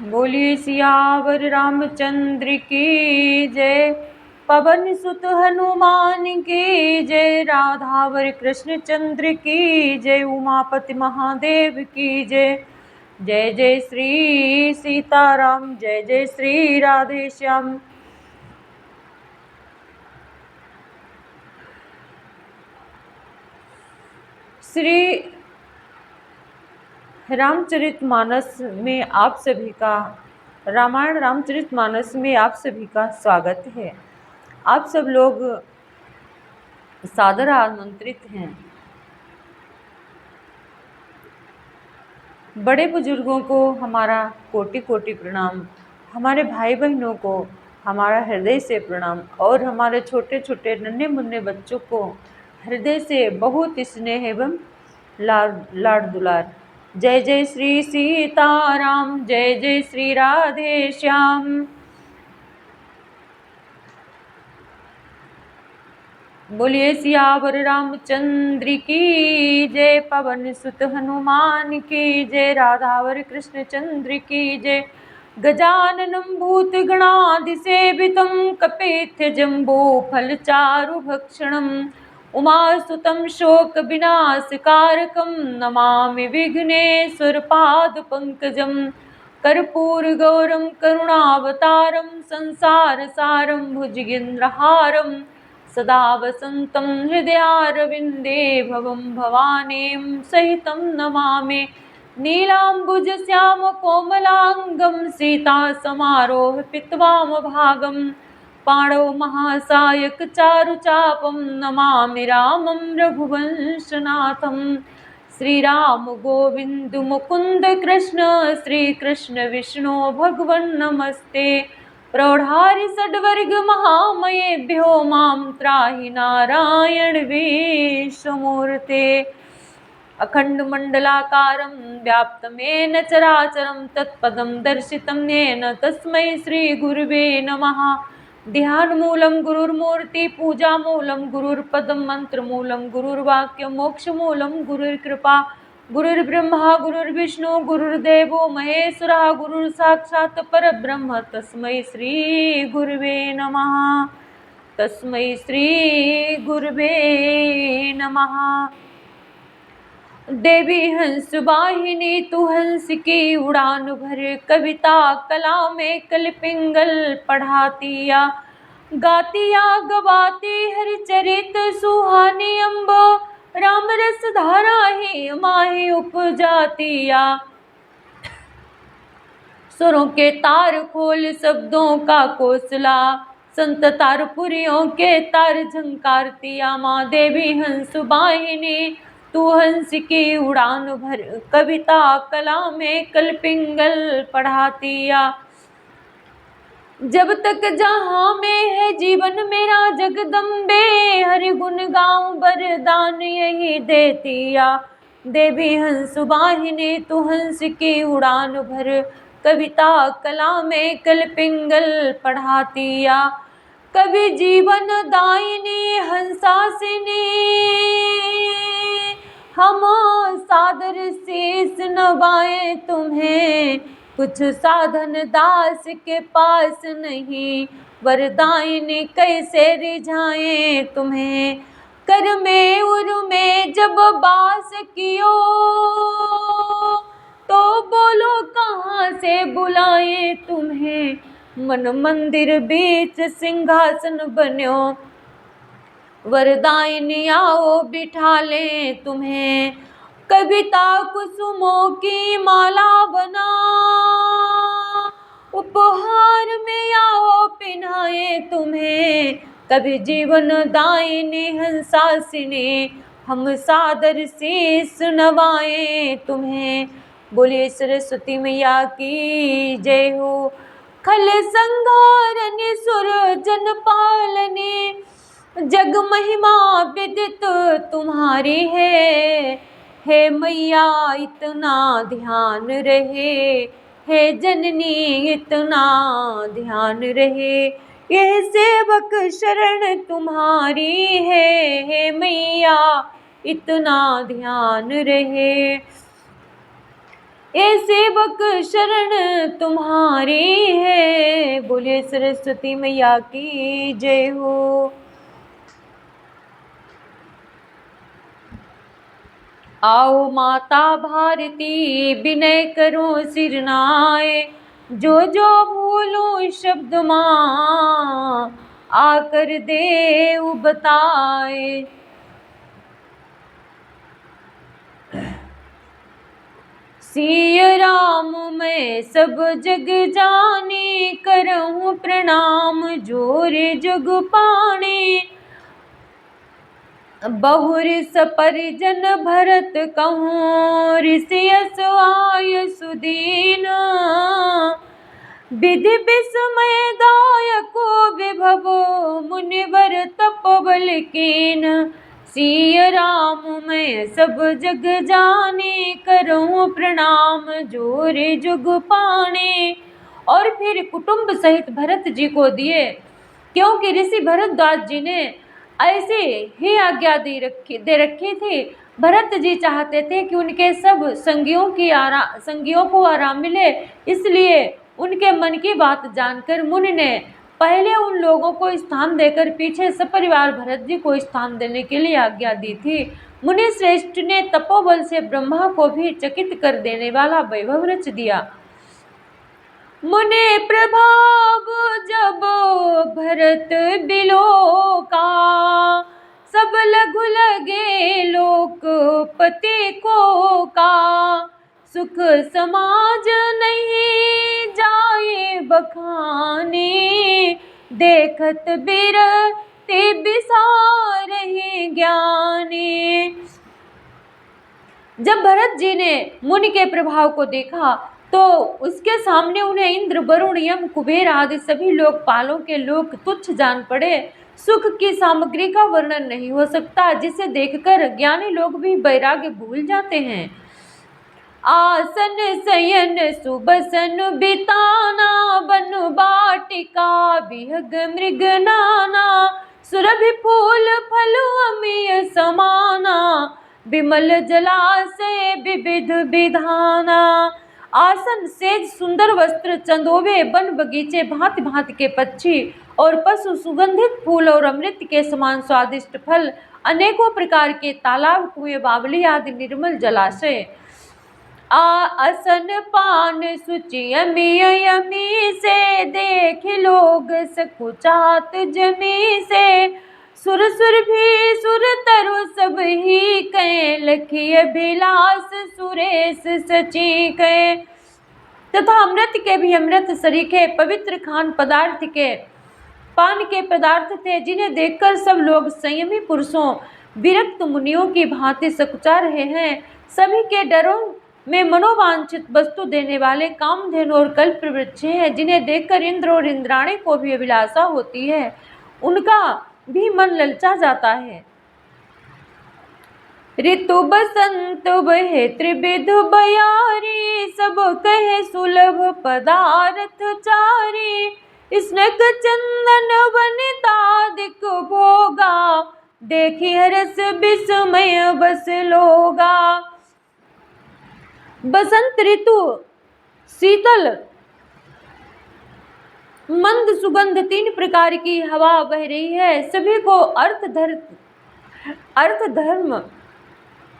बोलिए सियावर रामचंद्र की जय। पवन सुत हनुमान की जय। राधावर कृष्ण चंद्र की जय। उमापति महादेव की जय। जय जय श्री सीताराम, जय जय श्री राधे श्याम। श्री रामचरितमानस में आप सभी का रामायण रामचरितमानस में आप सभी का स्वागत है। आप सब लोग सादर आमंत्रित हैं। बड़े बुजुर्गों को हमारा कोटि कोटि प्रणाम, हमारे भाई बहनों को हमारा हृदय से प्रणाम और हमारे छोटे छोटे नन्हे मुन्ने बच्चों को हृदय से बहुत स्नेह एवं लाड़ दुलार। जय जय श्री सीताराम, जय जय श्री राधे श्याम। बोलिए सियावर रामचंद्र की जय। पवन सुत हनुमान की जय। राधावर कृष्ण चंद्र की जय। गजाननं भूतगणादिसेवितं कपित्थजम्बो फलचारुभक्षणम् उमासुतं शोकविनाशकारकं नमामि विघ्नेश्वरपादपङ्कजं। कर्पूरगौरं करुणावतारं संसारसारं भुजगेन्द्रहारं सदा वसन्तं हृदयारविन्दे भवं भवानीं सहितं नमामि। नीलाम्बुजश्यामकोमलाङ्गं सीतासमारोहपित्वामभागं पाणौ महासायकचारुचापं नमामि रामं रघुवंशनाथं। श्रीराम गोविन्द मुकुन्द कृष्ण श्रीकृष्ण विष्णु भगवन् नमस्ते। प्रौढ़ारि षड्वर्ग महामयेभ्यो मां त्राहि नारायण विश्वमूर्ते। अखण्डमण्डलाकारं व्याप्तमेन चराचरं तत्पदं दर्शितं येन तस्मै श्रीगुरुवे नमः। ध्यानमूलं गुरुर्मूर्ति पूजामूलं गुरुर्पदं मंत्रमूलं गुरुर्वाक्यं मोक्षमूलं गुरुर्कृपा। गुरुर्ब्रह्मा गुरुर्विष्णु गुरुर्देवो महेश्वरः गुरुर्साक्षात् परब्रह्म तस्मै श्रीगुरुवे नमः। तस्मै श्रीगुरुवे नमः। देवी हंस वाहिनी तू हंस की उड़ान भर। कविता कला में कलपिंगल पढ़ातिया। गातिया गवाती हर चरित सुहानी अम्ब। राम रस धारा ही माही उपजातिया। सुरों के तार खोल शब्दों का कोसला। संत तारपुरियों के तार झंकारतिया। माँ देवी हंस वाहिनी तू हंस की उड़ान भर। कविता कला में कलपिंगल पढ़ातिया। जब तक जहाँ में है जीवन मेरा जगदम्बे। हर गुण गाऊं वरदान यही देतिया। देवी हंस वाहिनी तू हंस की उड़ान भर। कविता कला में कलपिंगल पढ़ातिया। कवि जीवन दायिनी हंसासिनी। हम सादर शीस नवाए तुम्हें। कुछ साधन दास के पास नहीं। वरदायिनी कैसे रिझाए तुम्हें। कर में उर में जब बास कियो। तो बोलो कहाँ से बुलाए तुम्हें। मन मंदिर बीच सिंहासन बन्यो। वरदायिनी आओ बिठा ले तुम्हें। कविता कुसुमों की माला बना। उपहार में आओ पिन्हाए तुम्हें। कवि जीवन दायिनी हंसासिनी। हम सादर शीस नवाए तुम्हें। बोलिए सरस्वती मैया की जय हो। खल संघारनि सुर जन पालनी। जग महिमा विदित तुम्हारी है मैया इतना ध्यान रहे। हे जननी इतना ध्यान रहे। यह सेवक शरण तुम्हारी है मैया इतना ध्यान रहे। ए सेवक शरण तुम्हारी है। बोले सरस्वती मैया की जय हो। आओ माता भारती विनय करो सिर नाए, जो जो भूलूं शब्द माँ आकर देव बताए। सिया राम मैं सब जग जानी, करहूँ प्रणाम जोरे जग पानी। बहुर सपरिजन भरत कहूँ, ऋषि यस आय सुदीन। विधि विस्मय दायको विभव, मुनिवर तपोबल कीन। सिया राम मैं सब जग जानी, करूँ प्रणाम जोरे जुग पानी। और फिर कुटुंब सहित भरत जी को दिए, क्योंकि ऋषि भरद्वाज जी ने ऐसे ही आज्ञा दे रखी थी। भरत जी चाहते थे कि उनके सब संगियों को आराम मिले, इसलिए उनके मन की बात जानकर मुनि ने पहले उन लोगों को स्थान देकर पीछे सपरिवार भरत जी को स्थान देने के लिए आज्ञा दी थी। मुनि श्रेष्ठ ने तपोबल से ब्रह्मा को भी चकित कर देने वाला वैभव रच दिया। मुनि प्रभाव जब भरत बिलोका, सब लघु लगे लोकपति को का। सुख समाज नहीं जाए बखानी, देखत बिरति बिसारहि ज्ञानी। जब भरत जी ने मुनि के प्रभाव को देखा तो उसके सामने उन्हें इंद्र, वरुण, यम, कुबेर आदि सभी लोकपालों के लोग तुच्छ जान पड़े। सुख की सामग्री का वर्णन नहीं हो सकता, जिसे देखकर ज्ञानी लोग भी वैराग्य भूल जाते हैं। आसन शयन सुबसन बिताना, बन बाटिका विहग मृग नाना। सुरभि फूल फल अमीय समाना, विमल जलाशय विविध विधाना। आसन, सेज, सुंदर वस्त्र, चंदोवे, वन बगीचे, भांति भांति के पक्षी और पशु, सुगंधित फूल और अमृत के समान स्वादिष्ट फल, अनेकों प्रकार के तालाब, कुएं, बावली आदि निर्मल जलाशय। आसन पान सुचि अमी यमी से, देख लोग सकुचात जमी से। सुर सुर भी सुर तरु सब ही कहें, लखी अभिलाष सुरेश सची कहे। तथा अमृत के भी अमृत सरीखे पवित्र खान पदार्थ के पान के पदार्थ थे, जिन्हें देखकर सब लोग संयमी पुरुषों विरक्त मुनियों की भांति सकुचा रहे हैं। सभी के डरों में मनोवांछित वस्तु देने वाले कामधेनु और कल्प वृक्ष हैं, जिन्हें देखकर इंद्र और इंद्राणी को भी अभिलाषा होती है, उनका भी मन ललचा जाता है। ऋतु बसंत बहे त्रिविध बयारी, सब कहे सुलभ पदार्थ चारी। स्नग चंदन वनितादिक भोगा, देखी हरस विस्मय बस लोगा। बसंत ऋतु शीतल मंद सुगंध 3 प्रकार की हवा बह रही है। सभी को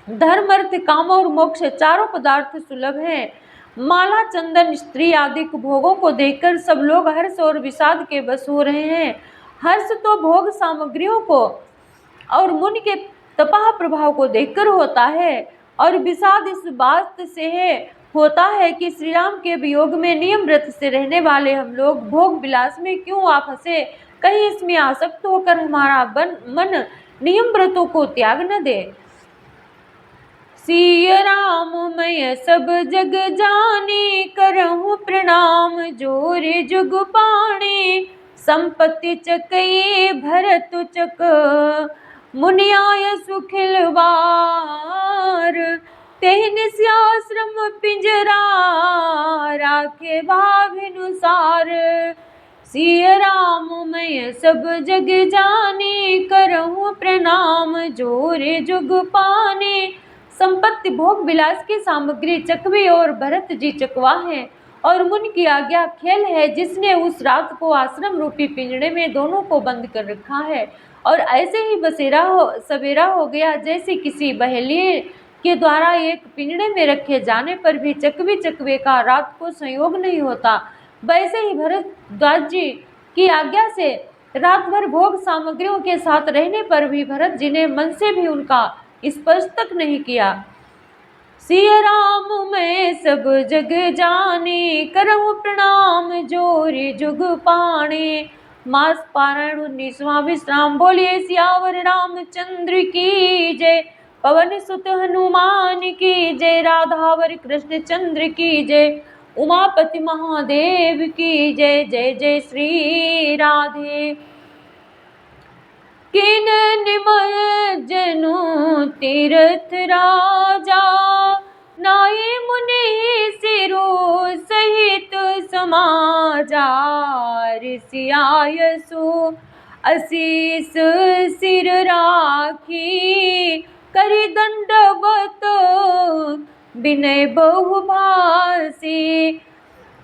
धर्म अर्थ काम और मोक्ष चारों पदार्थ सुलभ हैं। माला, चंदन, स्त्री आदि भोगों को देखकर सब लोग हर्ष और विषाद के वश हो रहे हैं। हर्ष तो भोग सामग्रियों को और मुनि के तपाह प्रभाव को देखकर होता है, और विषाद इस बात से होता है कि श्री राम के वियोग में नियम व्रत से रहने वाले हम लोग भोग विलास में क्यों आ फंसे। कहीं इसमें आसक्त होकर हमारा मन नियम व्रतों को त्याग न दे। सिया राम मैं सब जग जानी, करहूँ प्रणाम जोरे जुग पाणी। संपत्ति चकई भरत चक, मुनियाय सुखिलवार। तेहन श्याश्रम पिंजरा, राखे भाविनुसार। सिया राम मैं सब जग जानी, करहूँ प्रणाम जोरे जुग पानी। संपत्ति भोग विलास की सामग्री चकवी और भरत जी चकवा है, और मुनि की आज्ञा खेल है, जिसने उस रात को आश्रम रूपी पिंजड़े में दोनों को बंद कर रखा है। और ऐसे ही सवेरा हो गया, जैसे किसी बहेलिए के द्वारा एक पिंजड़े में रखे जाने पर भी चकवी चकवे का रात को संयोग नहीं होता, वैसे ही भरद्वाज जी की आज्ञा से रात भर भोग सामग्रियों के साथ रहने पर भी भरत जी ने मन से भी उनका स्पर्श तक नहीं किया। सिया राम मैं सब जग जाने, करहूँ प्रणाम जोरे जुग पाणे। मास पारायण 19वां विश्राम। बोलिए सियावर रामचंद्र की जय, पवन सुत हनुमान की जय, राधावर कृष्ण चंद्र की जय, उमापति महादेव की जय। जय जय श्री राधे। किन निमय जनु तीर्थ राजा, नाई मुनि सिरो सहित समाजा। ऋषियायसु असीस सिर राखी, करि दंडवत विनय बहुभाषी।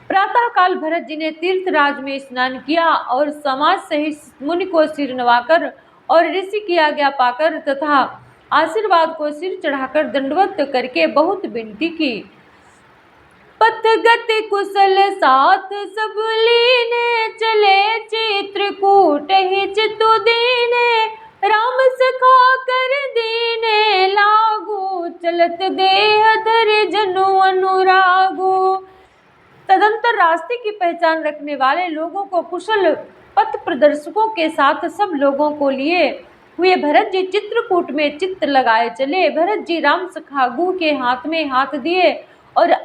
प्रातः काल भरत जी ने तीर्थराज में स्नान किया और समाज सहित मुनि को सिर नवाकर और ऋषि की आज्ञा पाकर तथा आशीर्वाद को सिर चढ़ाकर दंडवत करके बहुत विनती की। पथ गति कुशल साथ सब लीने, चले चित्रकूट ही चितु दीने। राम सखा कर दीने लागू, चलत देह धर जनु अनुरागो। तदंतर रास्ते की पहचान रखने वाले लोगों को कुशल पथ प्रदर्शकों के साथ सब लोगों को लिए हुए भरत जी चित्रकूट में चित्त लगाए चले। भरत जी राम सखा गु के हाथ में हाथ दिए और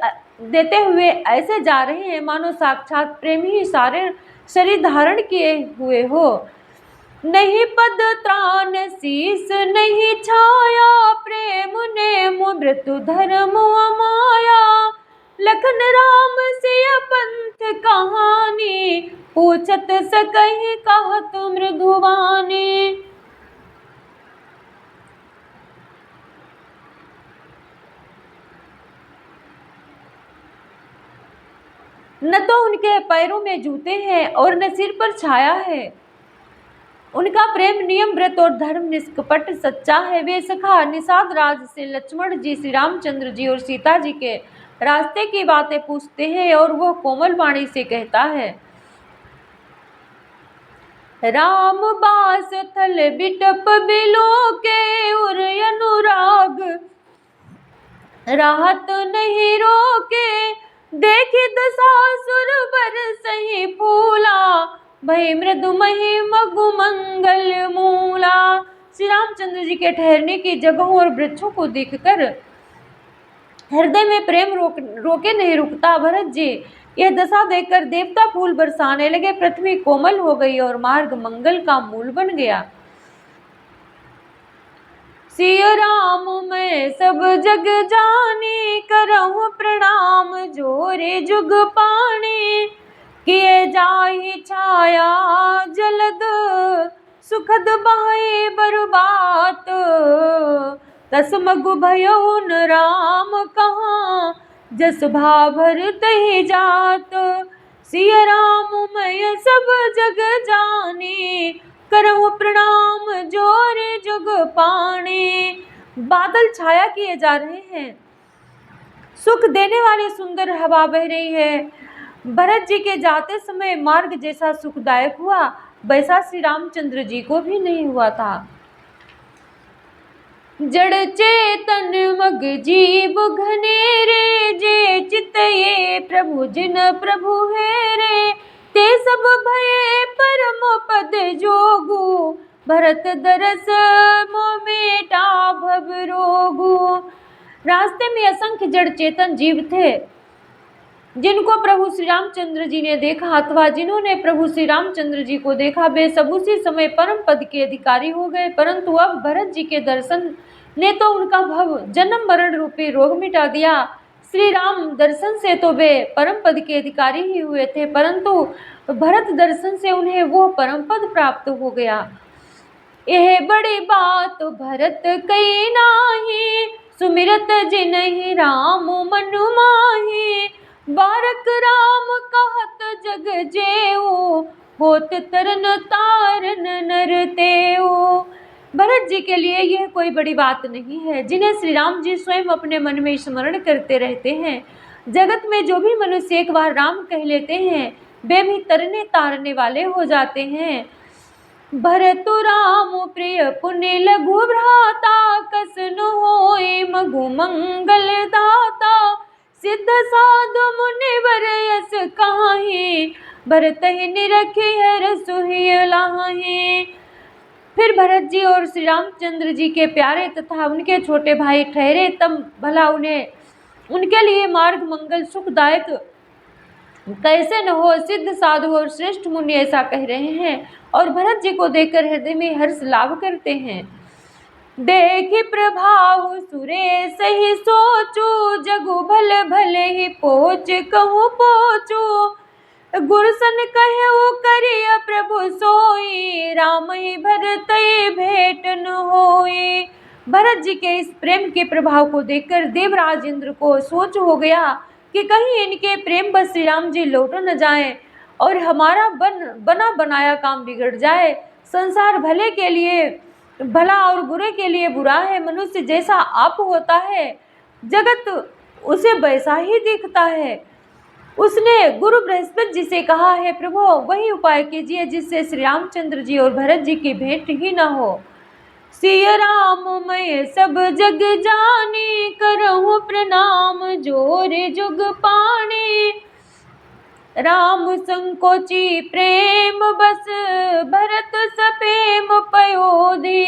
देते हुए ऐसे जा रहे हैं मानो साक्षात प्रेम ही सारे शरीर धारण किए हुए हो। नहीं पद त्राण शीस नहीं छाया, प्रेम ने मृत्यु धर्म माया। लखन राम सिय पंथ कहानी, पूछत सकहि कहत मृदुवानी। न तो उनके पैरों में जूते हैं और न सिर पर छाया है। उनका प्रेम नियम व्रत और धर्म निष्कपट सच्चा है। वे सखा निषाद राज से लक्ष्मण जी, श्री रामचंद्र जी और सीता जी के रास्ते की बातें पूछते हैं और वह कोमल वाणी से कहता है। राम बास थल बिटप बिलो के, उर अनुराग राहत नहीं रोके। देखी दशासुर बरसहि फूला, भई मृदुमहि मगु मंगल मूला। श्री रामचंद्र जी के ठहरने की जगहों और वृक्षों को देखकर हृदय में प्रेम रोके नहीं रुकता। भरत जी यह दशा देखकर देवता फूल बरसाने लगे। पृथ्वी कोमल हो गई और मार्ग मंगल का मूल बन गया। सिया राम मैं सब जग जानी, करहूँ प्रणाम जोरे जुग पानी। किए जाहि छाया जलद, सुखद बहे बरबात। तस मगु भयो न राम कहाँ, जस भाभर तहि जात। सिया राम मैं सब जग जानी, करहूँ प्रणाम जोरे जुग पानी। बादल छाया किए जा रहे हैं, सुख देने वाली सुंदर हवा बह रही है। भरत जी के जाते समय मार्ग जैसा सुखदायक हुआ, वैसा श्री रामचंद्र जी को भी नहीं हुआ था। जड़ चेतन मग जीव घनेरे, जे चितये प्रभु जिन प्रभु है रे। ते सब भये परम पद जोगु, भरत दरस मोमेटा भव रोगु। रास्ते में असंख्य जड़ चेतन जीव थे जिनको प्रभु श्री रामचंद्र जी ने देखा अथवा जिन्होंने प्रभु श्री रामचंद्र जी को देखा, वे सब उसी समय परम पद के अधिकारी हो गए। परंतु अब भरत जी के दर्शन ने तो उनका भव जन्म मरण रूपी रोग मिटा दिया। श्री राम दर्शन से तो वे परम पद के अधिकारी ही हुए थे, परंतु भरत दर्शन से उन्हें वो परम पद प्राप्त हो गया। यह बड़ी बात भरत कई नाही, सुमिरत जिनहि राम मन माहि। बारक राम कहत जग जेऊ, होत तरन तारन नर तेऊ। भरत जी के लिए यह कोई बड़ी बात नहीं है, जिन्हें श्री राम जी स्वयं अपने मन में स्मरण करते रहते हैं। जगत में जो भी मनुष्य एक बार राम कह लेते हैं, वे भी तरने तारने वाले हो जाते हैं। भरतु राम प्रिय पुण्य लघु भ्राता, कसन होय मघु मंगल दाता। सिद्ध साधु मुनिवर यस काहि, भरत ही निरखि हर सुहिय लाहि। फिर भरत जी और श्री रामचंद्र जी के प्यारे तथा उनके छोटे भाई ठहरे, तब भला उनके लिए मार्ग मंगल सुखदायक कैसे न हो। सिद्ध साधु और श्रेष्ठ मुनि ऐसा कह रहे हैं और भरत जी को देखकर हृदय में हर्ष लाभ करते हैं। देखि प्रभाव सुरेश ही सोचू, जगु भल भले ही पोच कहूँ पोचू। गुरसन कहु करिय प्रभु सोई, राम ही भरत भेंट न होई। भरत जी के इस प्रेम के प्रभाव को देखकर देवराज इंद्र को सोच हो गया कि कहीं इनके प्रेम बस श्री राम जी लौट न जाएं और हमारा बना बनाया काम बिगड़ जाए। संसार भले के लिए भला और बुरे के लिए बुरा है। मनुष्य जैसा आप होता है, जगत उसे वैसा ही दिखता है। उसने गुरु बृहस्पति जी से कहा है, प्रभु वही उपाय कीजिए जिससे श्री रामचंद्र जी और भरत जी की भेंट ही न हो। सिय राम मैं सब जग जानी, करहूँ प्रणाम जोर जुग पानी। राम संकोची प्रेम बस, भरत सपेम पयोधी।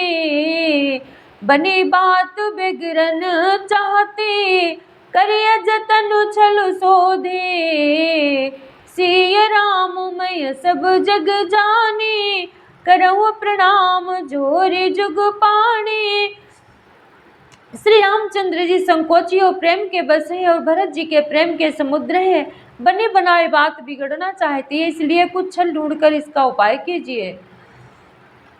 बनी बात बिगड़न चाहती, करिय जतन छल सोधे। सिय राम मैं सब जग जानी, करहूँ प्रणाम जोर जुग पानी। श्री रामचंद्र जी संकोची और प्रेम के बस हैं और भरत जी के प्रेम के समुद्र हैं। बने बनाए बात बिगड़ना चाहती है, इसलिए कुछ छल ढूंढकर इसका उपाय कीजिए।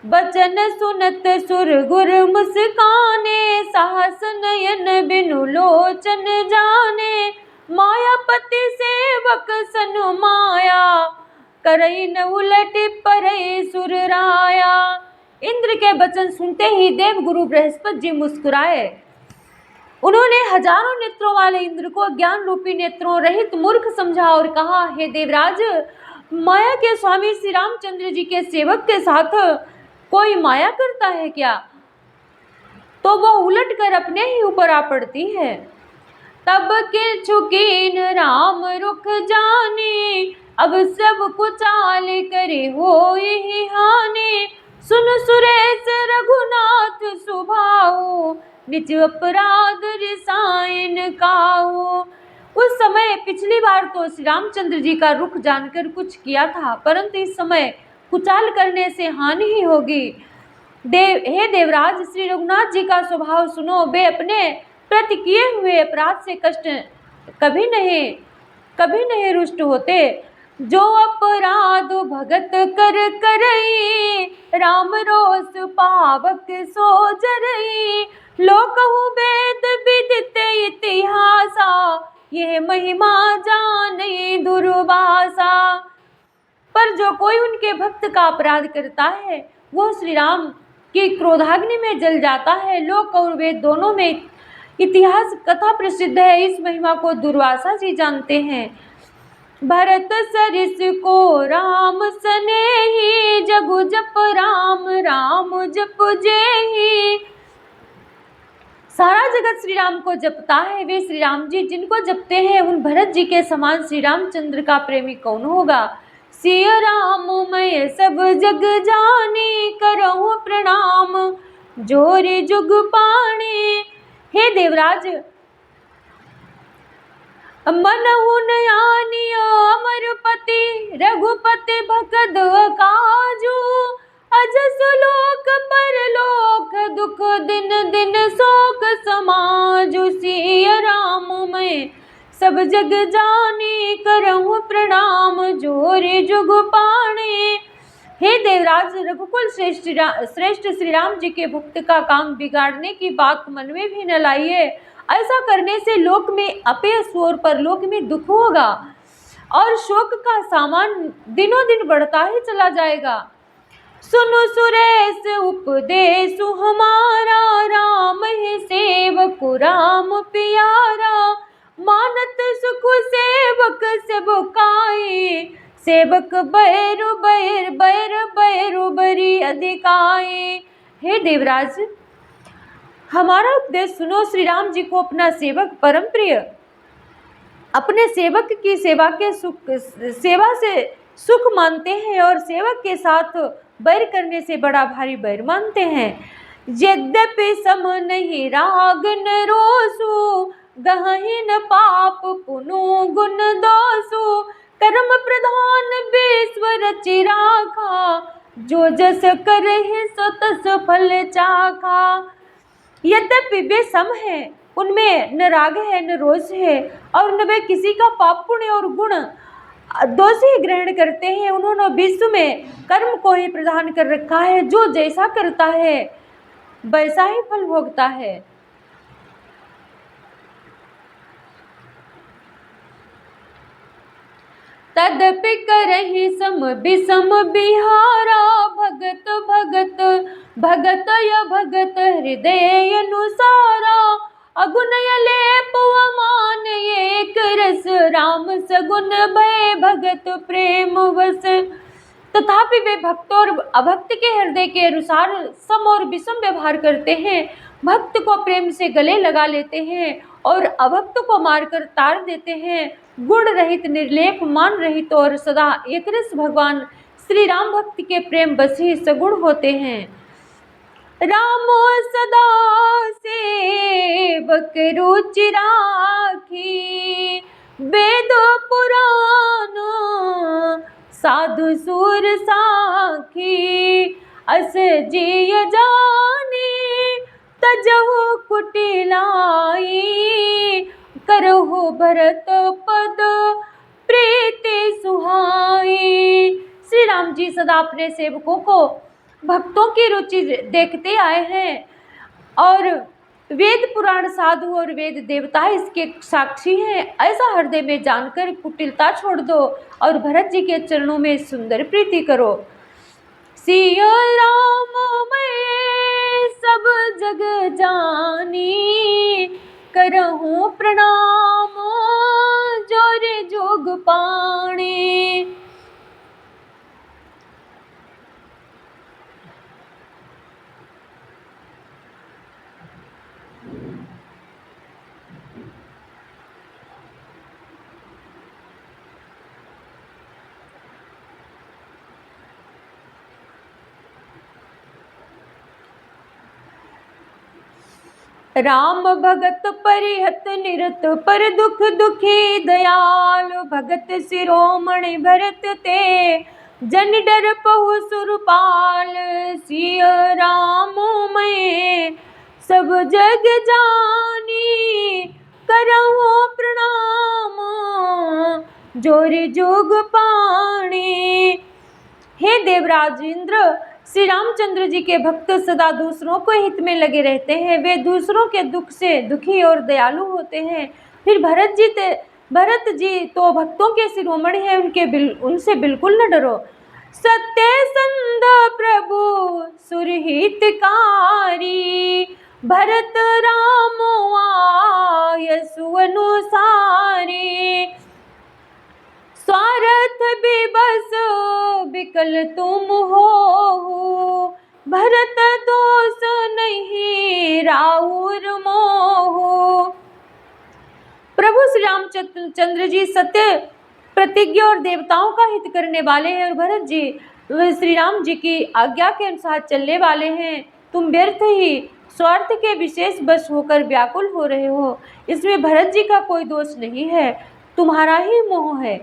बचन सुनत सुर गुर मुस्काने, साहस नयन बिनु लोचन जाने। मायापति सेवक सनु माया, करई न उलट परई सुर राया। इंद्र के वचन सुनते ही देव गुरु बृहस्पति जी मुस्कुराए। उन्होंने हजारों नेत्रों वाले इंद्र को ज्ञान रूपी नेत्रों रहित मूर्ख समझा और कहा, हे देवराज, माया के स्वामी श्री रामचंद्र जी के सेवक के साथ कोई माया करता है क्या, तो वो उलट कर अपने ही ऊपर आ पड़ती है। तब के छुकीन राम रुख जानी, अब सब कुचाल करे हो यही हानि। सुन सुरेश रघुनाथ सुभाऊ, निज अपराध रिसायन काऊ। उस समय पिछली बार तो श्री रामचंद्र जी का रुख जानकर कुछ किया था, परंतु इस समय कुचाल करने से हानि ही होगी। हे देवराज, श्री रघुनाथ जी का स्वभाव सुनो। वे अपने प्रति किए हुए अपराध से कष्ट कभी नहीं रुष्ट होते। जो अपराध भगत कर करई, राम रोष पावक सो जरई। लोकहु वेद विदित इतिहासा, यह महिमा जाने दुर्वासा। पर जो कोई उनके भक्त का अपराध करता है, वो श्री राम की क्रोधाग्नि में जल जाता है। लोक और वेद दोनों में इतिहास कथा प्रसिद्ध है। इस महिमा को दुर्वासा जी जानते हैं। भरत सरिस को राम सनेही, जगु जप राम राम जप जेही। सारा जगत श्री राम को जपता है। वे श्री राम जी जिनको जपते हैं, उन भरत जी के समान श्री रामचंद्र का प्रेमी कौन होगा। सिय राम मैं सब जग जानी, करहूँ प्रणाम जोर जुग पानी। हे देवराज, मनहु नयानी अमरपति, रघुपति भकद काजू। अजस लोक परलोक, दुख दिन दिन शोक समाजु। सिय राम मैं सब जग जानी, करहूँ प्रणाम जोर जुग पानी। हे देवराज, रघुकुल श्रेष्ठ श्री राम जी के भक्त का काम बिगाड़ने की बात मन में भी न लाइए। ऐसा करने से लोक में अपयश और परलोक में दुख होगा और शोक का सामान दिनों दिन बढ़ता ही चला जाएगा। सुनो सुरेश उपदेश हमारा, राम है सेवक राम प्यारा। मानत सुख सेवक सेवकाई, सेवक बैरु बैर बैर बैरु बरी अधिकाई। हे देवराज, हमारा उपदेश सुनो। श्री राम जी को अपना सेवक परम प्रिय, अपने सेवक की सेवा से सुख मानते हैं और सेवक के साथ बैर करने से बड़ा भारी बैर मानते हैं। यद्यपि सम नहीं राग न रोसु, गहन पाप पुनु गुण दोसु। कर्म प्रधान बेश्वर चिराखा, जो जस करहि सो तस फल चाखा। यद्यपि वे सम है, उनमें न राग है न रोष है और न वे किसी का पाप पुण्य और गुण दोष ही ग्रहण करते हैं। उन्होंने विश्व में कर्म को ही प्रदान कर रखा है, जो जैसा करता है वैसा ही फल भोगता है। तदपि करहि सम विषम बिहारा, भगत भगत भगत य भगत हृदय अनुसारा। अगुण लेप मान एक रस, राम सगुण भय भगत प्रेम वस। तथापि वे भक्त और अभक्त के हृदय के अनुसार सम और विषम व्यवहार करते हैं। भक्त को प्रेम से गले लगा लेते हैं और अभक्त को मारकर तार देते हैं। गुण रहित, निर्लेप, मान रहित और सदा एकरस भगवान श्री राम भक्त के प्रेम बस ही सगुण होते हैं। रामो सदा सेवक रुचि राखी, वेद पुराण साधु सूर साखी। अस जिय जानी तजहु कुटिलाई, करहु भरत पद प्रीति सुहाई। श्री राम जी सदा अपने सेवकों को भक्तों की रुचि देखते आए हैं और वेद पुराण साधु और वेद देवता इसके साक्षी हैं। ऐसा हृदय में जानकर कुटिलता छोड़ दो और भरत जी के चरणों में सुंदर प्रीति करो। सिया राम मैं सब जग जानी, करहूँ प्रणाम जोर जोग पाणी। राम भगत परिहत निरत, पर दुख दुखी दयालु। भगत शिरोमणि भरत ते, जन डर पहु सुरपाल। सिय राम मैं सब जग जानी, करहूँ प्रणाम जोर जोग पाणी। हे देवराज इंद्र, श्री रामचंद्र जी के भक्त सदा दूसरों को हित में लगे रहते हैं। वे दूसरों के दुख से दुखी और दयालु होते हैं। फिर भरत जी तो भक्तों के शिरोमणि हैं, उनसे बिल्कुल न डरो। सत्य संद प्रभु सुरहितकारी, भरत राम आयसु अनुसारी। स्वार्थ विबस विकल तुम हो, भरत दोष नहीं राउर मोह। प्रभु श्री रामचंद्र जी सत्य प्रतिज्ञा और देवताओं का हित करने वाले हैं और भरत जी श्री राम जी की आज्ञा के अनुसार चलने वाले हैं। तुम व्यर्थ ही स्वार्थ के विशेष बश होकर व्याकुल हो रहे हो। इसमें भरत जी का कोई दोष नहीं है, तुम्हारा ही मोह है।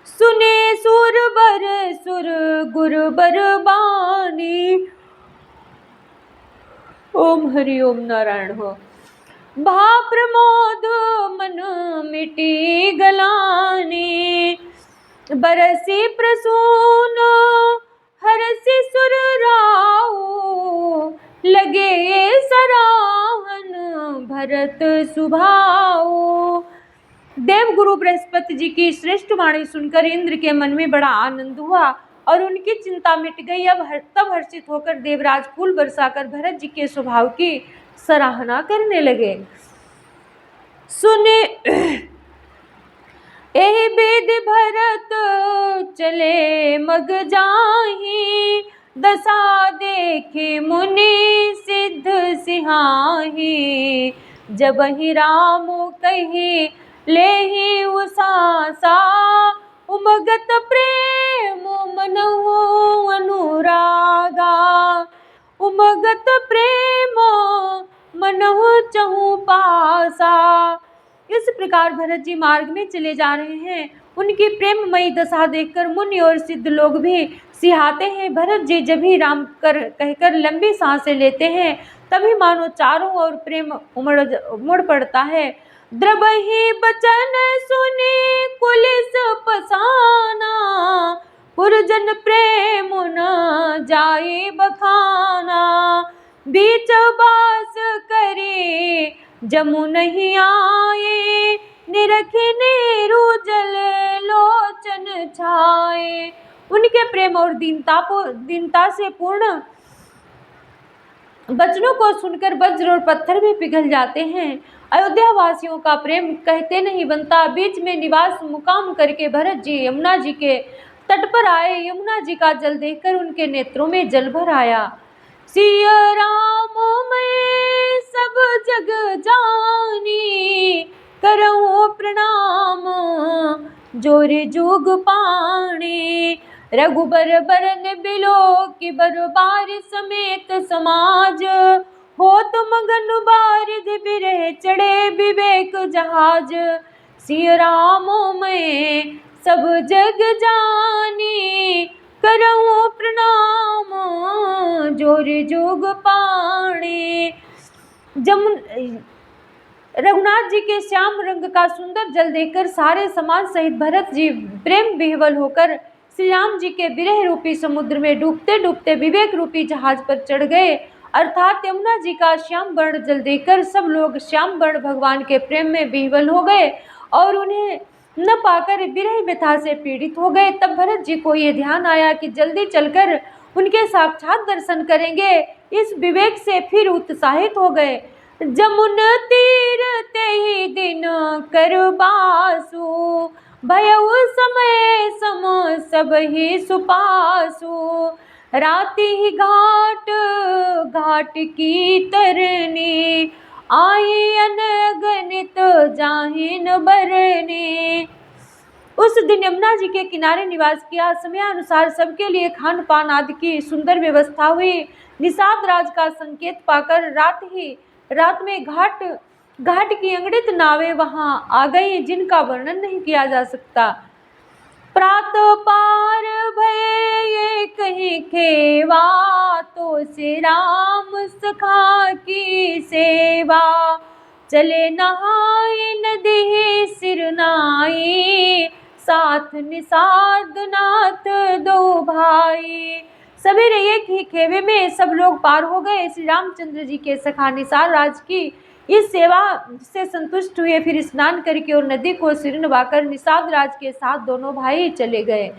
सुने सुर बर सुर गुरु बरबानी, ओम हरि ओम नारायण हो। भा प्रमोद मन मिटी गलानी, बरसी प्रसून सिसुर राऊ, लगे सराहन भरत सुभाऊ। देवगुरु बृहस्पति जी की श्रेष्ठ वाणी सुनकर इंद्र के मन में बड़ा आनंद हुआ और उनकी चिंता मिट गई। तब हर्षित होकर देवराज फूल बरसाकर भरत जी के स्वभाव की सराहना करने लगे। सुने एहि बेद भरत चले मग जाहि, दशा देखे मुनि सिद्ध सिहाहि। जबहि राम कहि लेहि उसासा, उमगत प्रेम मनहु अनुरागा। उमगत प्रेम मनहु चहु पासा। इस प्रकार भरत जी मार्ग में चले जा रहे हैं। उनकी प्रेममयी दशा देखकर मुनि और सिद्ध लोग भी सिहाते हैं। भरत जी जब ही राम कहकर लंबी सांसें लेते हैं, तभी मानो चारों ओर प्रेम उमड़ पड़ता है। द्रबहि बचन सुनी कुलिस पसाना, पुरजन प्रेम न जाए बखाना। बीच बास करे जमु नहीं आए, निरखि नीरु जल लोचन छाए। उनके प्रेम और दीनता से पूर्ण वचनों को सुनकर वज्र और पत्थर भी पिघल जाते हैं। अयोध्या वासियों का प्रेम कहते नहीं बनता। बीच में निवास मुकाम करके भरत जी यमुना जी के तट पर आए। यमुना जी का जल देखकर उनके नेत्रों में जल भर आया। सिया राम मैं सब जग जानी, करऊं प्रणाम जोरे जोग पाणी। रघुबर बरन बिलो की बरबार समेत समाज, हो तुम मगन बारिध बिरह चढ़े विवेक जहाज। सिया राम मैं सब जग जानी, करऊं प्रणाम जोरे जोग पाणी। रघुनाथ जी के श्याम रंग का सुंदर जल देखकर सारे समाज सहित भरत जी प्रेम विह्वल होकर श्री राम जी के विरह रूपी समुद्र में डूबते डूबते विवेक रूपी जहाज पर चढ़ गए। अर्थात यमुना जी का श्याम वर्ण जल देखकर सब लोग श्याम वर्ण भगवान के प्रेम में विह्वल हो गए और उन्हें न पाकर विरह व्यथा से पीड़ित हो गए। तब भरत जी को ये ध्यान आया कि जल्दी चलकर उनके साक्षात दर्शन करेंगे। इस विवेक से फिर उत्साहित हो गए। जमुन तीर तेहि दिन करबासु, भयउ समय सम सब ही सुपासु। राति ही घाट घाट की तरनी, आई अनगनित जाहिन बरनी। उस दिन यमुना जी के किनारे निवास किया। समयानुसार सबके लिए खान पान आदि की सुंदर व्यवस्था हुई। निषाद राज का संकेत पाकर रात में घाट की अंगड़ित नावें वहां आ गई, जिनका वर्णन नहीं किया जा सकता। प्रात पार भये कहीं खेवा, तो से राम सखा की सेवा। चले नहाए नदी सिर नाई, साथ निषाद नाथ दो भाई। सवेरे एक ही खेवे में सब लोग पार हो गए। श्री रामचंद्र जी के सखा निषाद राज की इस सेवा से संतुष्ट हुए। फिर स्नान करके और नदी को सिर नवाकर निषाद राज के साथ दोनों भाई चले गए।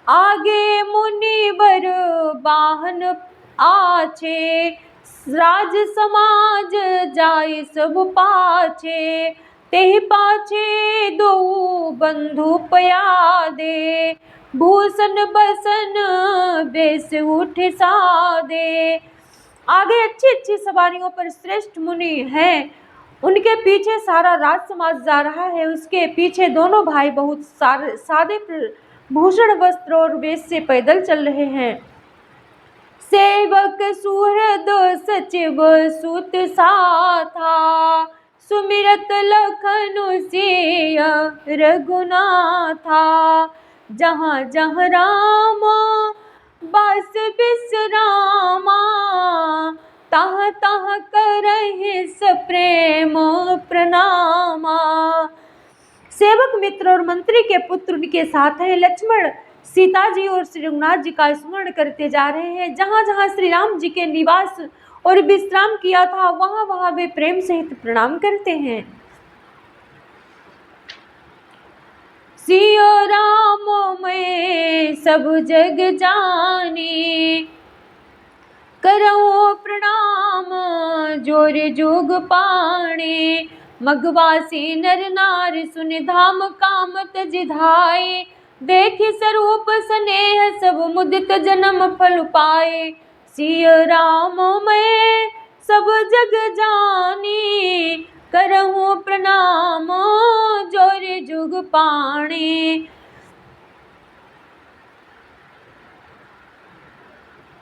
आगे मुनिवर वाहन आछे, राज समाज जाय सब पाछे। तेहि पाछे दो बंधु पयादे, भूषण बसन बेस उठ सादे। आगे अच्छी अच्छी सवारियों पर श्रेष्ठ मुनि हैं, उनके पीछे सारा राज समाज जा रहा है। उसके पीछे दोनों भाई बहुत सादे भूषण वस्त्र और वेश से पैदल चल रहे हैं। सेवक सुहृद सचिव सुत साथा, सुमिरत लखन सिय रघुनाथा। जहाँ जहाँ राम बस विश्रामा, तहाँ तहाँ करहि सप्रेम प्रणामा। सेवक मित्र और मंत्री के पुत्र उनके साथ हैं। लक्ष्मण सीता जी और श्री रघुनाथ जी का स्मरण करते जा रहे हैं। जहाँ जहाँ श्री राम जी के निवास और विश्राम किया था वहाँ वहाँ वे प्रेम सहित प्रणाम करते हैं। सियो राम मैं सब जग जाने, करऊँ प्रणाम जोर जोग पाणे। मगवासी नर नार सुन धाम काम तज धाये, देखि स्वरूप स्नेह सब मुदित जन्म फल पाए। सिय राम मैं सब जग जानी, करऊँ प्रणाम जोर जुग पाणे।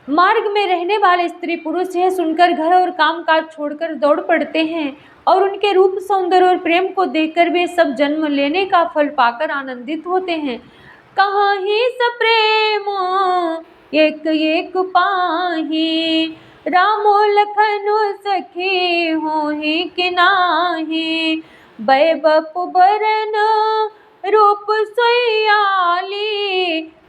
मार्ग में रहने वाले स्त्री पुरुष यह सुनकर घर और काम काज छोड़कर दौड़ पड़ते हैं और उनके रूप सौंदर्य और प्रेम को देखकर वे सब जन्म लेने का फल पाकर आनंदित होते हैं। कहाँ ही सप्रेम एक एक पाही, रामो लखनो सखी होहि कि नाही। बैबपु बरन रूप सोयाली,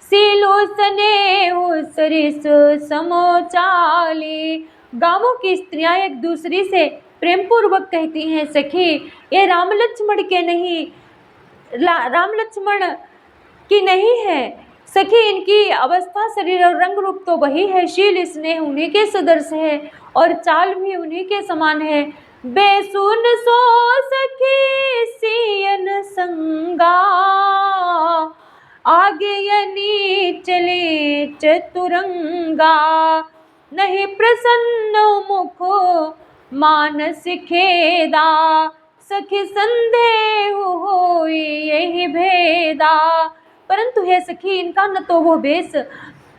सीलो स्नेह सरिस समोचाली। गांवों की स्त्रियां एक दूसरी से प्रेम पूर्वक कहती हैं, सखी ये राम लक्ष्मण की नहीं है। सखी इनकी अवस्था शरीर और रंग रूप तो वही है, शील स्नेह उन्हीं के सदृश है और चाल भी उन्हीं के समान है। बेसुन सो सखी सियन संगा, आगे यनी चले चतुरंगा। नहीं प्रसन्न मुखो मानस खेदा, सखी संदेह होई यही भेदा। परंतु है सखी इनका न तो वो वेश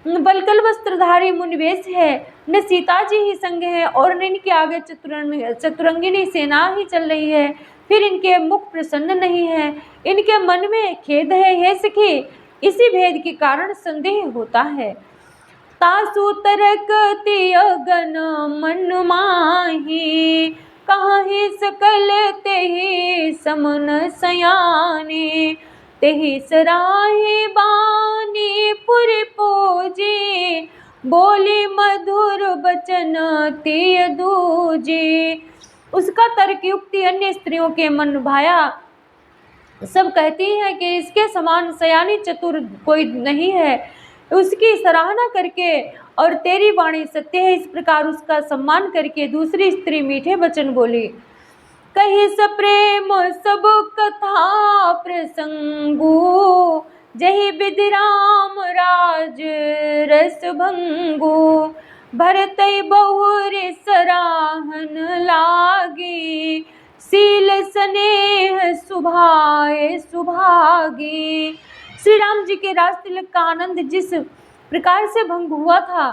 बलकल वस्त्रधारी मुनिवेश है, न सीता जी ही संग है और न इनके आगे चतुरंगिनी सेना ही चल रही है। फिर इनके मुख प्रसन्न नहीं है, इनके मन में खेद है सखी, इसी भेद के कारण संदेह होता है। तासु तरकति अगन मन माही, कहीं सकल तेहि समन सयाने। तेहि सराही बानी पुर पूजी, बोली मधुर बचन तिय दूजी। उसका तर्क युक्ति अन्य स्त्रियों के मन भाया। सब कहती हैं कि इसके समान सयानी चतुर कोई नहीं है। उसकी सराहना करके और तेरी वाणी सत्य है, इस प्रकार उसका सम्मान करके दूसरी स्त्री मीठे वचन बोली। कही सप्रेम सब कथा प्रसंगु, जही विधि राम राज रस भंगु। भरतई बहुरी सराहन लागी, सील स्नेह सुभाए सुभागी। श्री राम जी के राज तिलक का आनंद जिस प्रकार से भंग हुआ था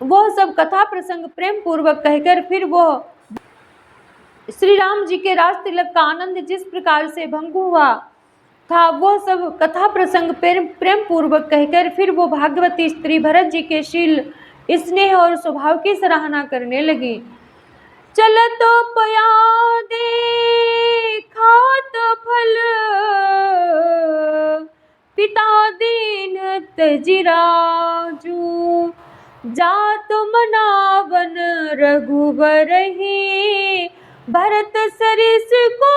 वह सब कथा प्रसंग प्रेम पूर्वक कहकर फिर वह श्री राम जी के राज तिलक का आनंद जिस प्रकार से भंग हुआ था वह सब कथा प्रसंग प्रेम पूर्वक कहकर फिर वो भागवती स्त्री भरत जी के शील स्नेह और स्वभाव की सराहना करने लगी। चलत पया दे खात फल, पिता दीन तजिराजू। जात मनावन रघुबरहि, भरत सरिस को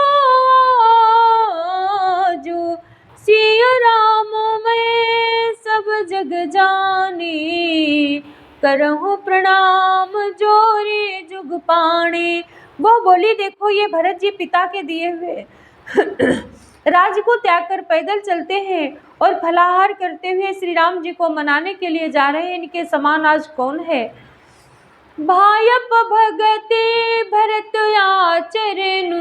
जो। सिय राम मैं सब जग जानी, करहु प्रणाम जोरे जुग पाणे। वो बोली, देखो ये भरत जी पिता के दिए हुए राज को त्याग कर पैदल चलते हैं और फलाहार करते हुए श्री राम जी को मनाने के लिए जा रहे हैं। इनके समान आज कौन है। भायप भगते भरत आचरनु,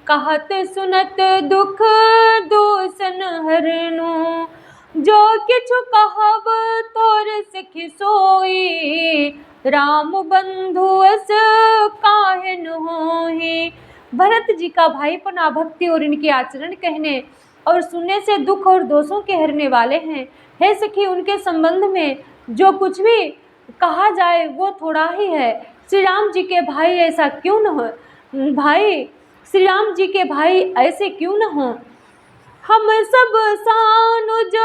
कहत सुनत दुख दूसन हरनु। जो किछु कहब तोर सिखि सोई, राम बंधु अस काहे न होहि। भरत जी का भाईपना भक्ति और इनके आचरण कहने और सुनने से दुख और दोषों के हरने वाले हैं। हे सखी उनके संबंध में जो कुछ भी कहा जाए वो थोड़ा ही है। श्री राम जी के भाई ऐसा क्यों न हो, भाई श्री राम जी के भाई ऐसे क्यों न हो। हम सब सानुज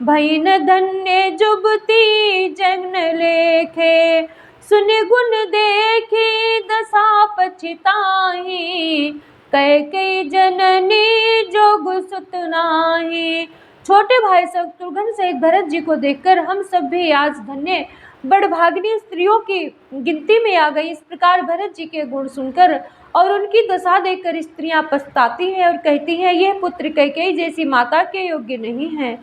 भईन धन्य जुबती जन लेखे, सुन गुण देखे दशा पछिताहि, कैकेयी जननी जोग सुत नाही। छोटे भाई शत्रुघ्न सहित भरत जी को देखकर हम सब भी आज धन्य बड़भागिनी स्त्रियों की गिनती में आ गई। इस प्रकार भरत जी के गुण सुनकर और उनकी दशा देखकर स्त्रियां पछताती हैं और कहती हैं, यह पुत्र कैकेयी जैसी माता के योग्य नहीं है।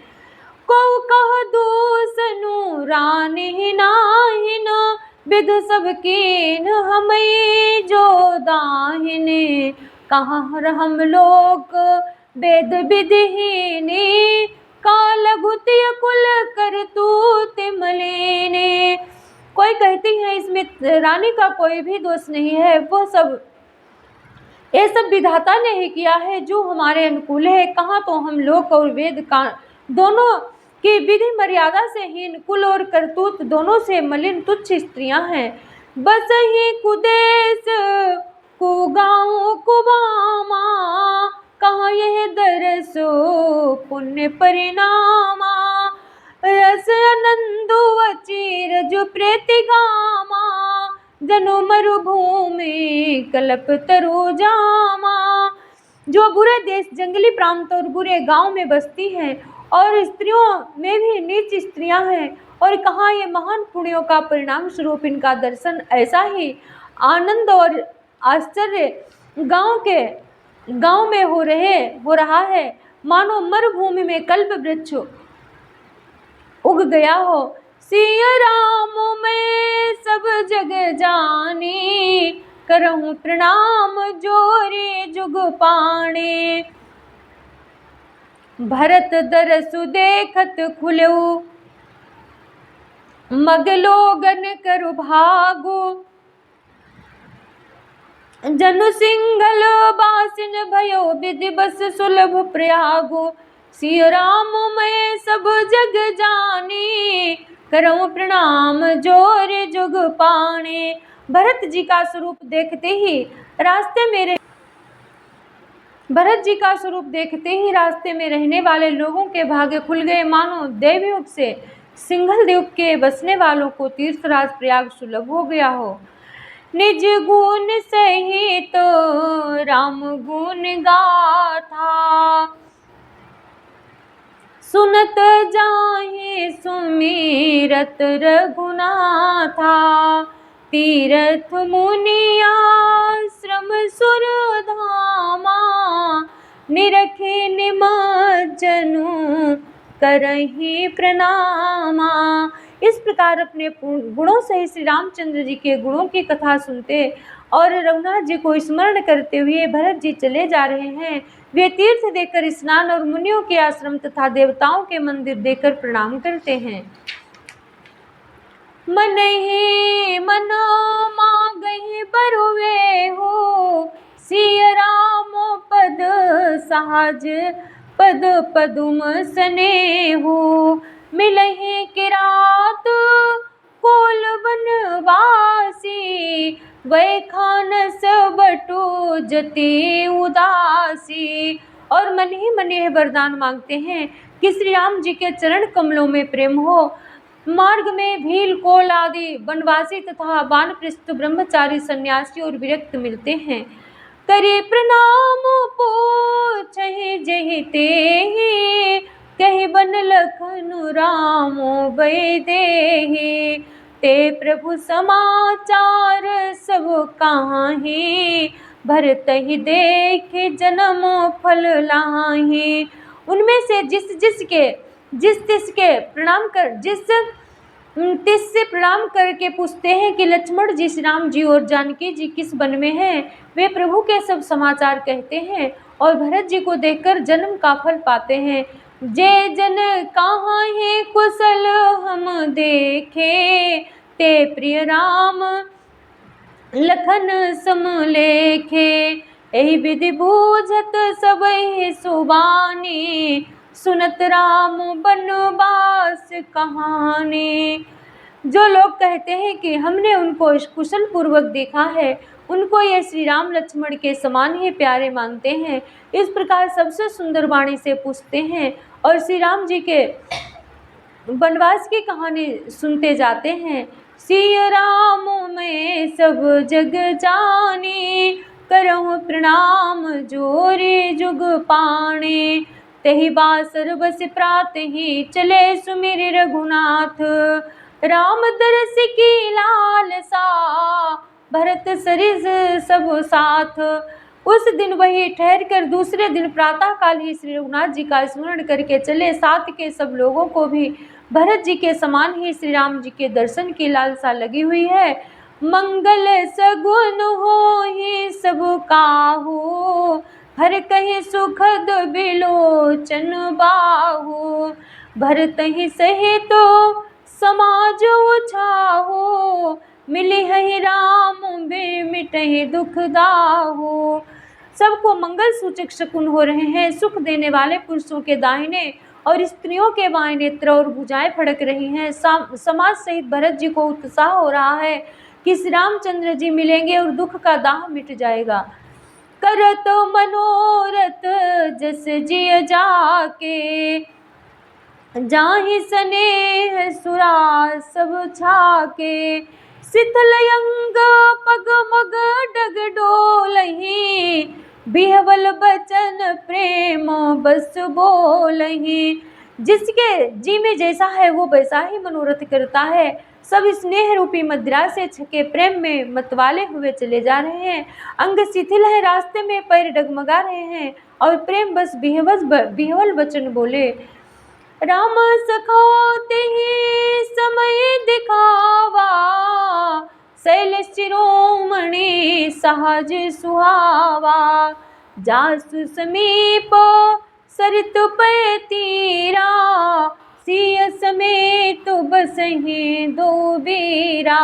को कह दूसनु रानी नाहिन, विध सब कीन हमई जो दाहिने, कहाँ हम लोग वेद विधिहीने, कालघुति कुल करतूत मलिने। कोई कहती है इसमें रानी का कोई भी दोष नहीं है, वो सब ये सब विधाता ने ही किया है जो हमारे अनुकूल है। कहाँ तो हम लोक और वेद का दोनों की विधि मर्यादा से हीन, कुल और करतूत दोनों से मलिन तुच्छ स्त्रियां हैं। बस ही कुदेश कुगाँव कुबामा, कहाँ यह दरसो पुण्य परिणामा, रस आनंदो अचीर जो प्रेतिगामा, जनु मरुभूमि कल्प तरु जामा। जो बुरे देश जंगली प्रांत और बुरे गांव में बसती हैं और स्त्रियों में भी नीच स्त्रियां हैं, और कहाँ ये महान पुण्यों का परिणाम स्वरूप इनका दर्शन ऐसा ही आनंद और आश्चर्य गांव में हो रहा है, मानो मरुभूमि में कल्प वृक्ष उग गया हो। सिया राम मैं सब जग जानी, करहूँ प्रणाम जोरे जुग पाणे। भरत दरसु देखत खुलऊ, मगलोगन करु भागु, जनु सिंघल बासिन भयो विधि बस सुलभ प्रयागु। सिया राम मैं सब जग जानी, करऊँ प्रणाम जोर जुग पाणे। भरत जी का स्वरूप देखते ही रास्ते में रहने वाले लोगों के भाग्य खुल गए, मानो देवयुग से सिंघल द्वीप के बसने वालों को तीर्थराज प्रयाग सुलभ हो गया हो। निज गुण सहित राम गुण गाथा, सुनत जाहि सुमिरत रघुनाथा। तीरथ मुनि आश्रम सुर धामा, निरखे निमज्जनु करहि प्रणामा। इस प्रकार अपने गुणों से श्री रामचंद्र जी के गुणों की कथा सुनते और रघुनाथ जी को स्मरण करते हुए भरत जी चले जा रहे हैं। वे तीर्थ देकर स्नान और मुनियों के आश्रम तथा देवताओं के मंदिर देकर प्रणाम करते हैं। मन ही मन मांगहि बरुवे हो, सिया राम पद सहज पद पदुम स्नेहो। मिलहि किरात कोल बनवासी, वै खानस बटु जति उदासी। और मन ही मन यह वरदान मांगते हैं कि श्री राम जी के चरण कमलों में प्रेम हो। मार्ग में भील कोल आदि वनवासी तथा वानप्रस्थ ब्रह्मचारी सन्यासी और विरक्त मिलते हैं। करे प्रणाम पूछहि जहि तेहि, कहि बन लखनु रामो वैदेहि। ते प्रभु समाचार सब काहि, भरतहि देखे जन्म फल लाहि। उनमें से जिस तिससे प्रणाम करके पूछते हैं कि लक्ष्मण जी, श्री राम जी और जानकी जी किस वन में हैं। वे प्रभु के सब समाचार कहते हैं और भरत जी को देखकर जन्म का फल पाते हैं। जे जन कहाँ है कुशल हम देखे, ते प्रिय राम लखन सम लेखे। एहि विधि बूझत सबहि सुबानी, सुनत राम बनवास कहानी। जो लोग कहते हैं कि हमने उनको कुशल पूर्वक देखा है, उनको ये श्री राम लक्ष्मण के समान ही प्यारे मानते हैं। इस प्रकार सबसे सुंदर वाणी से पूछते हैं और श्री राम जी के वनवास की कहानी सुनते जाते हैं। सिया राम मैं सब जग जानी, करहु प्रणाम जोरे जुग पाणे। तेहि बासर बस प्रात ही, चले सुमिर रघुनाथ। राम दरस की लालसा, भरत सरिस सब साथ। उस दिन वही ठहर कर दूसरे दिन प्रातः काल ही श्री रघुनाथ जी का स्मरण करके चले। साथ के सब लोगों को भी भरत जी के समान ही श्री राम जी के दर्शन की लालसा लगी हुई है। मंगल सगुन हो ही सब काहू, हर कहीं सुखद बिलोचन बाहू। भरत ही सहे तो समाज उछाहू, मिली है राम बे मिटहि दुख दाहू। सबको मंगल सूचक शकुन हो रहे हैं। सुख देने वाले पुरुषों के दाहिने और स्त्रियों के बाएं नेत्र और भुजाएं फड़क रही हैं। समाज सहित भरत जी को उत्साह हो रहा है कि श्री रामचंद्र जी मिलेंगे और दुख का दाह मिट जाएगा। करत मनोरथ जस जिय जाके, जाहि स्नेह सुरा सब छाके। शीतल अंग पग मग डग डोलहि, बिहवल बचन प्रेम बस बोलहि। जिसके जी में जैसा है वो वैसा ही मनोरथ करता है। सब स्नेह रूपी मदिरा से छके प्रेम में मतवाले हुए चले जा रहे हैं। अंग शिथिल है, रास्ते में पैर डगमगा रहे हैं और प्रेम बस बिहवल वचन बोले। राम सखा तेहि समय दिखावा, शैल शिरोमणि सहज सुहावा। जासु समीप सरित पय तीरा, सिय समेत बसहि दो बीरा।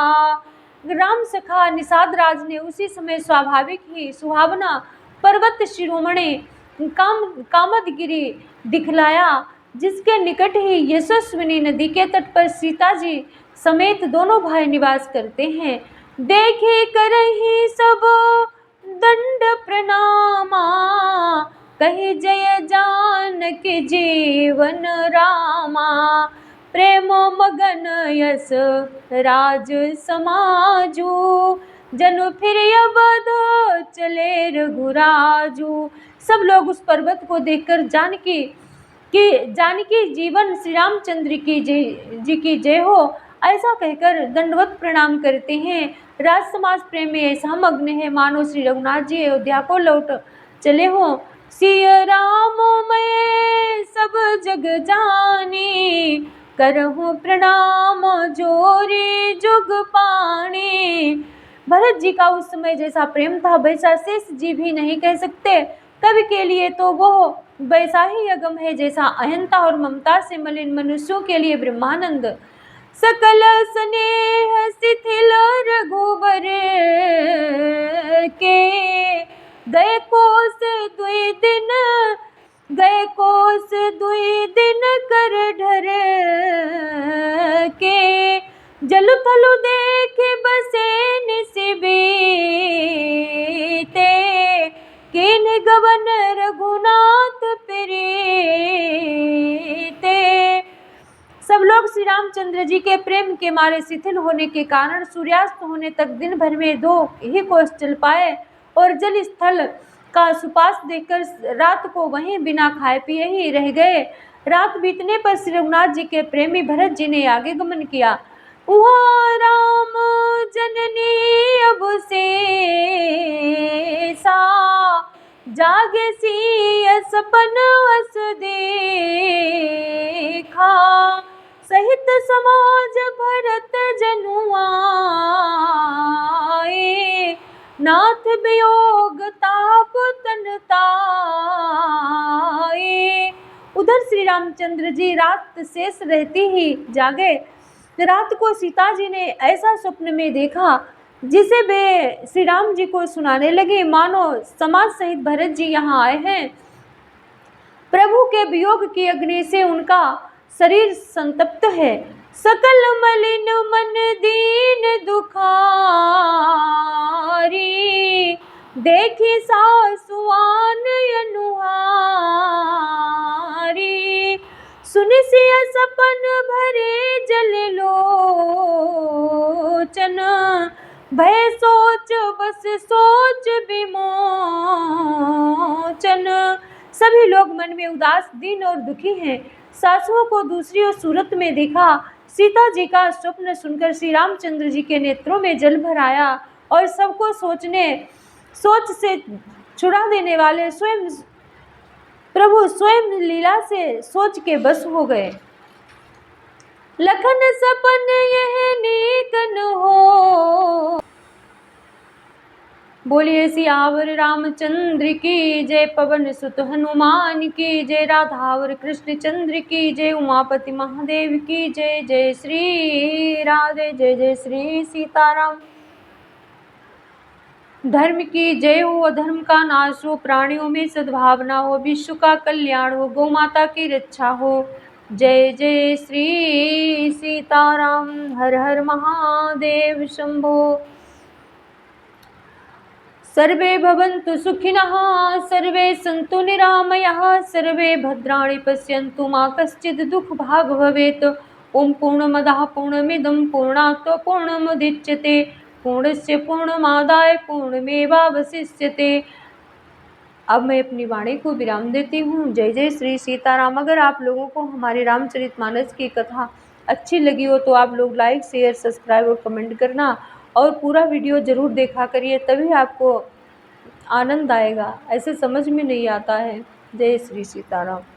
राम सखा निषाद राज ने उसी समय स्वाभाविक ही सुहावना पर्वत शिरोमणि कामदगिरि दिखलाया, जिसके निकट ही यशस्विनी नदी के तट पर सीता जी समेत दोनों भाई निवास करते हैं। देखे करहि सब दंड प्रणामा, कहि जय जानकी जीवन रामा। प्रेम मगन यस राज समाजू, जनु फिर अवध चले रघुराजू। सब लोग उस पर्वत को देखकर जानकी जीवन श्री रामचंद्र जी की जय हो ऐसा कहकर दंडवत प्रणाम करते हैं। राज समाज प्रेम में ऐसा मग्न है मानो श्री रघुनाथ जी अयोध्या को लौट चले हों। सिया राम मैं सब जग जानी, करहु प्रणाम जोरी जुग पाणी। भरत जी का उस समय जैसा प्रेम था वैसा शेष जी भी नहीं कह सकते। कवि के लिए तो वो वैसा ही अगम है जैसा अहंता और ममता से मलिन मनुष्यों के लिए ब्रह्मानंद। सकल स्नेह शिथिल रघुबर के, गए कोस दुई दिन कर ढर के। जलु थलु देख बसे निसिबीते, किन गवन रघुनाथ प्रीते। सब लोग श्री रामचंद्र जी के प्रेम के मारे शिथिल होने के कारण सूर्यास्त होने तक दिन भर में 2 ही कोस चल पाए और जल स्थल का सुपास देखकर रात को वहीं बिना खाए पिए ही रह गए। रात बीतने पर श्री रघुनाथ जी के प्रेमी भरत जी ने आगे गमन किया। उहाँ राम जननी अब से सा, जागे सिय सपन अस देखा। सहित समाज भरत जनुआए, नाथ वियोग ताप तन ताए। उधर श्री रामचंद्र जी रात शेष रहती ही जागे। रात को सीता जी ने ऐसा स्वप्न में देखा जिसे वे श्री राम जी को सुनाने लगे। मानो समाज सहित भरत जी यहाँ आए हैं। प्रभु के वियोग की अग्नि से उनका शरीर संतप्त है। सकल मलिन मन दीन दुखारी, देखी सासुआन अनुहारी। सुनि सी बोलिए सपन भरे जल लोचन, भय सोच बस सोच विमोचन। सभी लोग मन में उदास, दीन और दुखी हैं। सासुओं को दूसरी ओर सूरत में देखा। सीता जी का स्वप्न सुनकर श्री रामचंद्र जी के नेत्रों में जल भर आया और सबको सोच से छुड़ा देने वाले स्वयं प्रभु स्वयं लीला से सोच के बस हो गए। लखन सपन यह नेक न हो, बोलिए सियावर रामचंद्र की जय, पवन सुत हनुमान की जय, राधावर कृष्ण चंद्र की जय, उमापति महादेव की जय। जय श्री राधे, जय जय श्री सीताराम। धर्म की जय हो, अधर्म का नाश हो, प्राणियों में सद्भावना हो, विश्व का कल्याण हो, गौ माता की रक्षा हो। जय जय श्री सीताराम। हर हर महादेव शंभो। सर्वे भवन्तु सुखिनः, सर्वे सन्तु निरामयाः, सर्वे भद्राणि पश्यन्तु मा कश्चित् दुःखभाग् भवेत्। ओम पूर्णमदः पूर्णमिदं पूर्णात् पूर्णमुदच्यते, पूर्णस्य पूर्णमादाय पूर्णमेवावशिष्यते। अब मैं अपनी वाणी को विराम देती हूँ। जय जय श्री सीताराम। अगर आप लोगों को हमारे रामचरितमानस की कथा अच्छी लगी हो तो आप लोग लाइक, शेयर, सब्सक्राइब और कमेंट करना और पूरा वीडियो ज़रूर देखा करिए, तभी आपको आनंद आएगा। ऐसे समझ में नहीं आता है। जय श्री सीताराम।